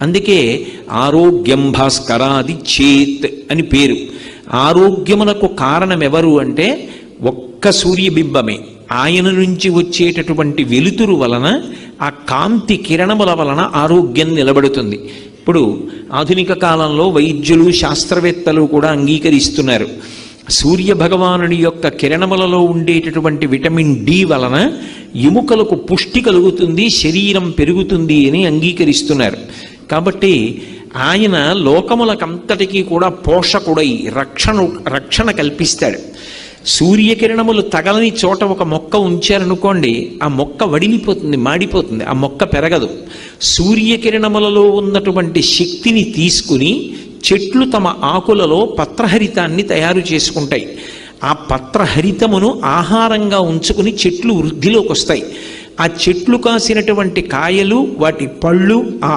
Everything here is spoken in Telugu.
అందుకే ఆరోగ్యం భాస్కరాది చేత్ అని పేరు. ఆరోగ్యమునకు కారణం ఎవరు అంటే ఒక్క సూర్యబింబమే. ఆయన నుంచి వచ్చేటటువంటి వెలుతురు వలన, ఆ కాంతి కిరణముల వలన ఆరోగ్యం నిలబడుతుంది. ఇప్పుడు ఆధునిక కాలంలో వైద్యులు శాస్త్రవేత్తలు కూడా అంగీకరిస్తున్నారు. సూర్య భగవానుడి యొక్క కిరణములలో ఉండేటటువంటి విటమిన్ డి వలన ఎముకలకు పుష్టి కలుగుతుంది, శరీరం పెరుగుతుంది అని అంగీకరిస్తున్నారు. కాబట్టి ఆయన లోకములకంతటికీ కూడా పోషకుడై రక్షణ కల్పిస్తాడు. సూర్యకిరణములు తగలని చోట ఒక మొక్క ఉంచారనుకోండి, ఆ మొక్క వడిలిపోతుంది, మాడిపోతుంది, ఆ మొక్క పెరగదు. సూర్యకిరణములలో ఉన్నటువంటి శక్తిని తీసుకుని చెట్లు తమ ఆకులలో పత్రహరితాన్ని తయారు చేసుకుంటాయి. ఆ పత్రహరితమును ఆహారంగా ఉంచుకుని చెట్లు వృద్ధిలోకి వస్తాయి. ఆ చెట్లు కాసినటువంటి కాయలు, వాటి పళ్ళు, ఆ